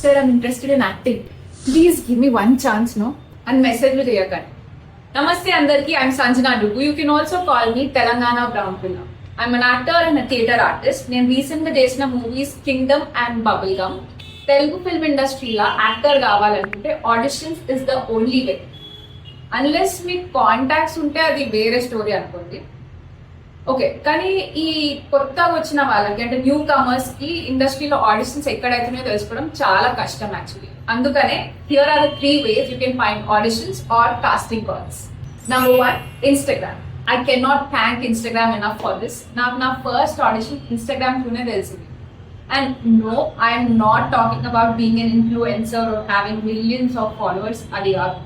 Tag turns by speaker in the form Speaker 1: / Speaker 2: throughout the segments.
Speaker 1: sir, I'm interested in acting. Please give me one chance, no? And message me చేయకండి. Namaste andarki, I'm Sanjana Dugu. You can also call me Telangana Brown Pilla. I'm an actor and a theatre artist. నేను రీసెంట్గా చేసిన movies Kingdom and Bubblegum. Telugu film ఇండస్ట్రీలో actor కావాలనుకుంటే auditions is the only way. Unless మీకు contacts ఉంటే అది వేరే story అనుకోండి. ఓకే, కానీ ఈ కొత్తగా వచ్చిన వాళ్ళకి అంటే న్యూ కమర్స్ కి ఇండస్ట్రీలో ఆడిషన్స్ ఎక్కడైతున్నాయో తెలుసుకోవడం చాలా కష్టం యాక్చువల్లీ. అందుకనే here are the 3 ways you can find auditions or casting calls. Number 1, Instagram. I cannot thank Instagram enough for this. నాకు నా ఫస్ట్ ఆడిషన్ ఇన్స్టాగ్రామ్ తోనే తెలిసింది. And no, I am not talking about being an influencer or having millions of followers. అది కాదు.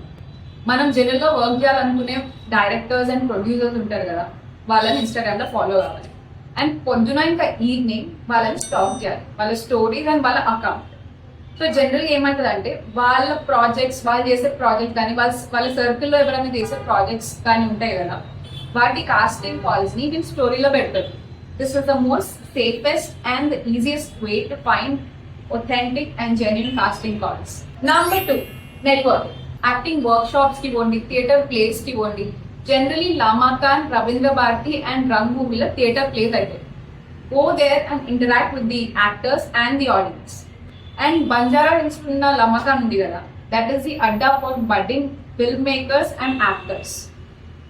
Speaker 1: మనం జనరల్గా work చేయాలనుకునే directors and producers ఉంటారు కదా, వాళ్ళని ఇన్స్టాగ్రామ్లో ఫాలో కావాలి. అండ్ పొద్దున ఇంకా ఈవినింగ్ వాళ్ళని స్టాక్ చేయాలి, వాళ్ళ స్టోరీస్ అండ్ వాళ్ళ అకౌంట్. సో జనరల్గా ఏమంటుంది అంటే వాళ్ళ ప్రాజెక్ట్స్, వాళ్ళు చేసే ప్రాజెక్ట్ కానీ వాళ్ళ సర్కిల్లో ఎవరైనా చేసే ప్రాజెక్ట్స్ కానీ ఉంటాయి కదా, వాటి కాస్టింగ్ కాల్స్ని నేను స్టోరీలో పెడతారు. This is the most safest and the easiest way to find authentic and genuine casting calls. Number 2, network. Acting వర్క్షాప్స్కి పోండి, థియేటర్ ప్లేస్కి పోండి. జనరలీ లామాకాన్, రవీంద్ర భారతి అండ్ రంగభూమిలో థియేటర్ ప్లేస్ అవుతాయి. Go there and interact with the actors and the audience. And Banjara Hills ఉన్న లమ్మకాన్ ఉంది కదా, that is the adda for budding film makers and actors.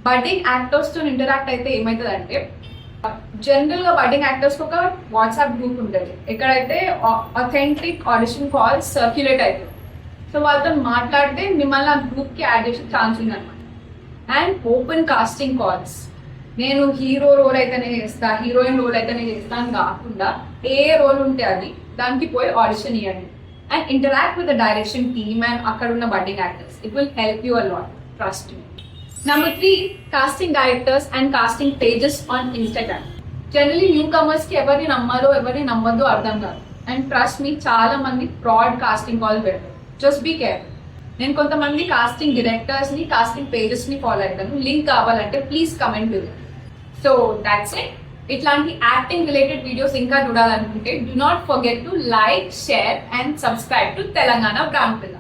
Speaker 1: Budding యాక్టర్స్తో ఇంటరాక్ట్ అయితే ఏమవుతుంది అంటే, జనరల్గా బడ్డింగ్ యాక్టర్స్కి ఒక వాట్సాప్ గ్రూప్ ఉంటుంది ఎక్కడైతే అథెంటిక్ ఆడిషన్ కాల్స్ సర్క్యులేట్ అవుతుంది. సో వాళ్ళతో మాట్లాడితే మిమ్మల్ని ఆ గ్రూప్కి యాడ్ చేసే ఛాన్స్ ఉందన్నమాట. And open casting calls. నేను హీరో రోల్ అయితేనే చేస్తా, హీరోయిన్ రోల్ అయితేనే చేస్తా అని కాకుండా ఏ రోల్ ఉంటే అది దానికి పోయి ఆడిషన్ ఇవ్వండి. And interact with the direction team and అక్కడ ఉన్న budding actors. It will help you a lot, trust me. Number 3, casting directors and casting pages on Instagram. Generally new comers కి ఎవరిని నమ్మాలో ఎవరిని నమ్మద్దో అర్థం కాదు. అండ్ ట్రస్ట్ మీ, చాలా మంది ఫ్రాడ్ కాస్టింగ్ కాల్ పెడతారు. Just be careful. నేను కొంతమంది కాస్టింగ్ డైరెక్టర్స్ ని, కాస్టింగ్ పేజెస్ ని ఫాలో అవుతాను. లింక్ కావాలంటే please comment below. So that's it. ఇట్లాంటి యాక్టింగ్ రిలేటెడ్ వీడియోస్ ఇంకా చూడాలనుకుంటే do not forget to like, share and subscribe to Telangana brown పిల్ల.